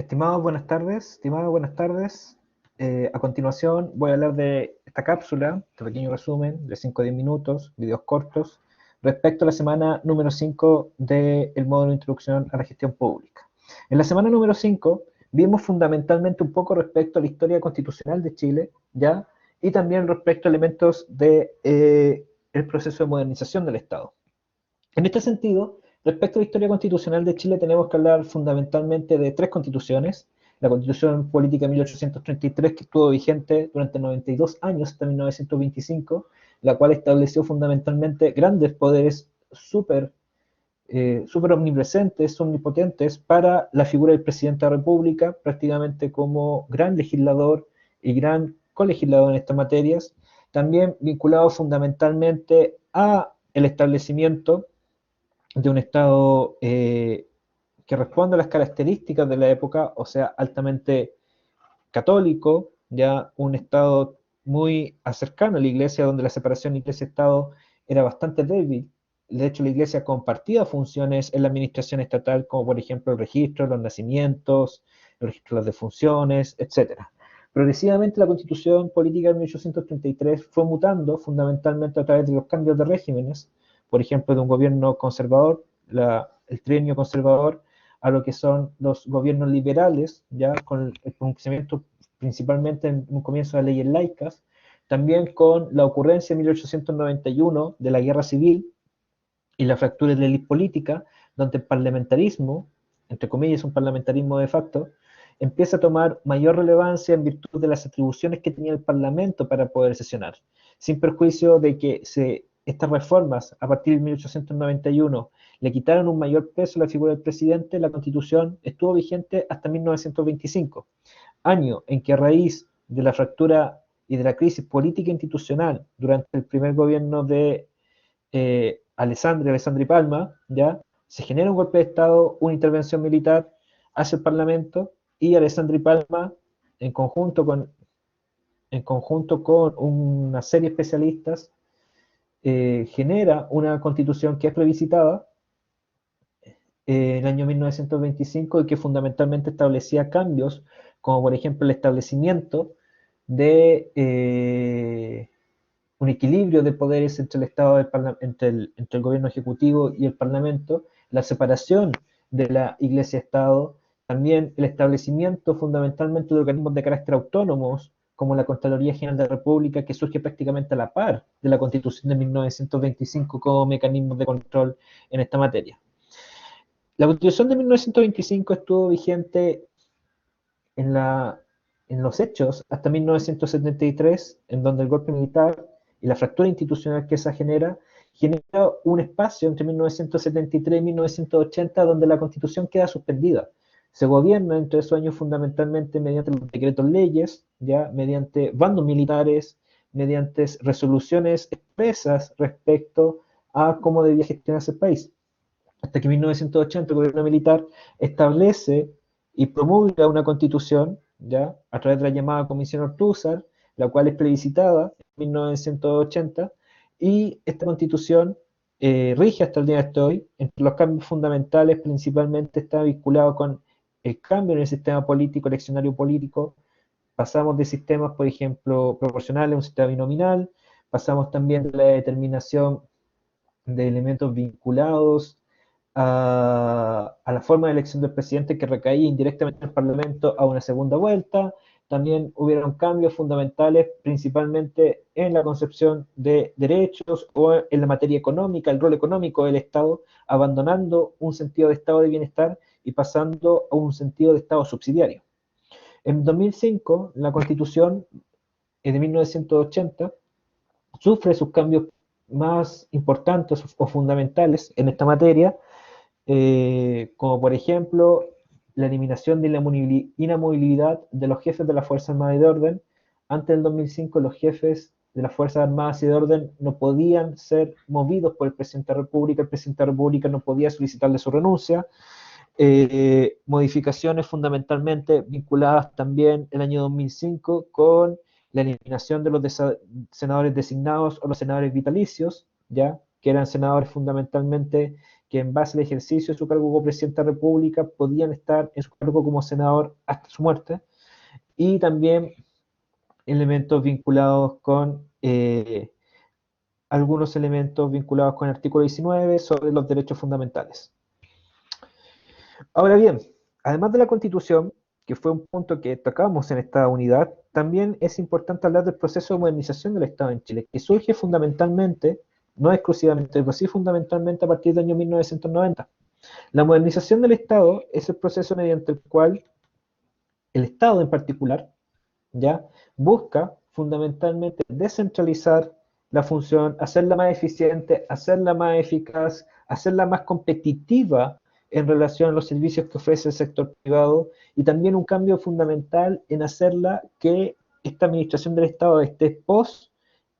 Estimados, buenas tardes. Estimadas, buenas tardes. A continuación voy a hablar de esta cápsula, este pequeño resumen de 5 a 10 minutos, videos cortos, respecto a la semana número 5 del módulo de Introducción a la Gestión Pública. En la semana número 5 vimos fundamentalmente un poco respecto a la historia constitucional de Chile, ¿ya? Y también respecto a elementos de, el proceso de modernización del Estado. En este sentido, respecto a la historia constitucional de Chile, tenemos que hablar fundamentalmente de tres constituciones. La Constitución Política de 1833, que estuvo vigente durante 92 años, hasta 1925, la cual estableció fundamentalmente grandes poderes súper omnipresentes, omnipotentes, para la figura del presidente de la República, prácticamente como gran legislador y gran colegislador en estas materias, también vinculado fundamentalmente a el establecimiento de un Estado que responde a las características de la época, o sea, altamente católico, ya un Estado muy cercano a la Iglesia, donde la separación Iglesia-Estado era bastante débil. De hecho, la Iglesia compartía funciones en la administración estatal, como por ejemplo el registro de los nacimientos, el registro de las defunciones, etc. Progresivamente la Constitución Política de 1833 fue mutando fundamentalmente a través de los cambios de regímenes, por ejemplo, de un gobierno conservador, el trienio conservador, a lo que son los gobiernos liberales, ya con el pronunciamiento principalmente en un comienzo de leyes laicas, también con la ocurrencia en 1891 de la guerra civil y la fractura de la élite política, donde el parlamentarismo, entre comillas un parlamentarismo de facto, empieza a tomar mayor relevancia en virtud de las atribuciones que tenía el Parlamento para poder sesionar, sin perjuicio de que estas reformas a partir de 1891 le quitaron un mayor peso a la figura del presidente. La Constitución estuvo vigente hasta 1925, año en que a raíz de la fractura y de la crisis política institucional durante el primer gobierno de Alessandri Palma, ¿ya? Se genera un golpe de Estado, una intervención militar hacia el Parlamento, y Alessandri Palma, en conjunto con, una serie de especialistas, genera una constitución que es plebiscitada en el año 1925 y que fundamentalmente establecía cambios, como por ejemplo el establecimiento de un equilibrio de poderes entre el Estado, entre el gobierno ejecutivo y el Parlamento, la separación de la Iglesia-Estado, también el establecimiento fundamentalmente de organismos de carácter autónomos, como la Contraloría General de la República, que surge prácticamente a la par de la Constitución de 1925 como mecanismo de control en esta materia. La Constitución de 1925 estuvo vigente en, en los hechos hasta 1973, en donde el golpe militar y la fractura institucional que esa genera un espacio entre 1973 y 1980 donde la Constitución queda suspendida. Se gobierna entre esos años fundamentalmente mediante los decretos leyes, ya mediante bandos militares, mediante resoluciones expresas respecto a cómo debía gestionarse el país. Hasta que en 1980 el gobierno militar establece y promulga una constitución, ¿ya? A través de la llamada Comisión Ortúzar, la cual es plebiscitada en 1980, y esta constitución rige hasta el día de hoy. Entre los cambios fundamentales principalmente está vinculado con el cambio en el sistema político, eleccionario político. Pasamos de sistemas, por ejemplo, proporcionales a un sistema binominal, pasamos también de la determinación de elementos vinculados a la forma de elección del presidente que recaía indirectamente en el Parlamento a una segunda vuelta. También hubieron cambios fundamentales, principalmente en la concepción de derechos o en la materia económica, el rol económico del Estado, abandonando un sentido de Estado de bienestar y pasando a un sentido de Estado subsidiario. En 2005, la Constitución de 1980 sufre sus cambios más importantes o fundamentales en esta materia, como por ejemplo la eliminación de la inamovilidad de los jefes de las Fuerzas Armadas y de Orden. Antes del 2005 los jefes de las Fuerzas Armadas y de Orden no podían ser movidos por el presidente de la República, el presidente de la República no podía solicitarle su renuncia. Modificaciones fundamentalmente vinculadas también el año 2005 con la eliminación de los senadores designados o los senadores vitalicios, ya que eran senadores fundamentalmente que en base al ejercicio de su cargo como presidente de la República podían estar en su cargo como senador hasta su muerte, y también elementos vinculados con algunos elementos vinculados con el artículo 19 sobre los derechos fundamentales. Ahora bien, además de la Constitución, que fue un punto que tocamos en esta unidad, también es importante hablar del proceso de modernización del Estado en Chile, que surge fundamentalmente, no exclusivamente, pero sí fundamentalmente a partir del año 1990. La modernización del Estado es el proceso mediante el cual el Estado en particular, ¿ya?, busca fundamentalmente descentralizar la función, hacerla más eficiente, hacerla más eficaz, hacerla más competitiva en relación a los servicios que ofrece el sector privado, y también un cambio fundamental en hacerla que esta administración del Estado esté pos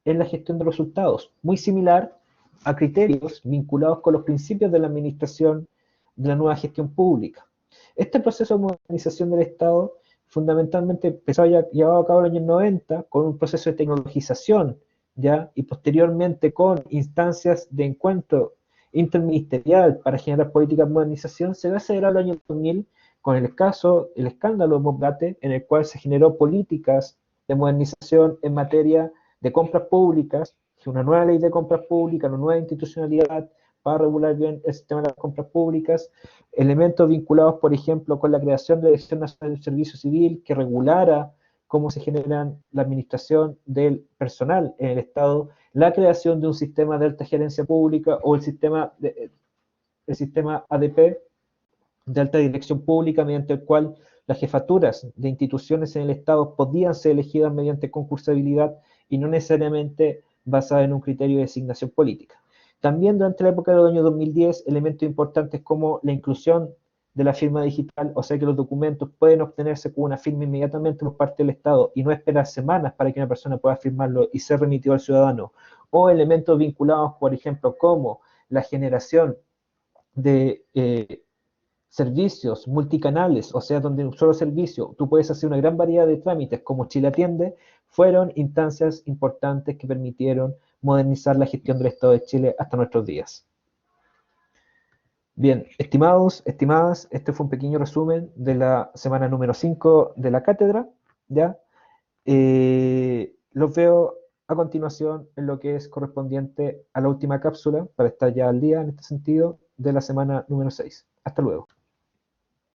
en la gestión de resultados, muy similar a criterios vinculados con los principios de la administración de la nueva gestión pública. Este proceso de modernización del Estado fundamentalmente empezó llevado a cabo en los años 90 con un proceso de tecnologización, ¿ya?, y posteriormente con instancias de encuentro interministerial para generar políticas de modernización. Se va a acelerar el año 2000 con el escándalo Mobgate, en el cual se generó políticas de modernización en materia de compras públicas, una nueva ley de compras públicas, una nueva institucionalidad para regular bien el sistema de las compras públicas, elementos vinculados, por ejemplo, con la creación de la Dirección Nacional del Servicio Civil, que regulara cómo se genera la administración del personal en el Estado, la creación de un sistema de alta gerencia pública o el sistema ADP, de alta dirección pública, mediante el cual las jefaturas de instituciones en el Estado podían ser elegidas mediante concursabilidad y no necesariamente basadas en un criterio de designación política. También durante la época del año 2010, elementos importantes como la inclusión de la firma digital, o sea que los documentos pueden obtenerse con una firma inmediatamente por parte del Estado y no esperar semanas para que una persona pueda firmarlo y ser remitido al ciudadano, o elementos vinculados, por ejemplo, como la generación de servicios multicanales, o sea, donde en un solo servicio tú puedes hacer una gran variedad de trámites como Chile Atiende, fueron instancias importantes que permitieron modernizar la gestión del Estado de Chile hasta nuestros días. Bien, estimados, estimadas, este fue un pequeño resumen de la semana número 5 de la cátedra, ¿ya? Los veo a continuación en lo que es correspondiente a la última cápsula, para estar ya al día en este sentido, de la semana número 6. Hasta luego.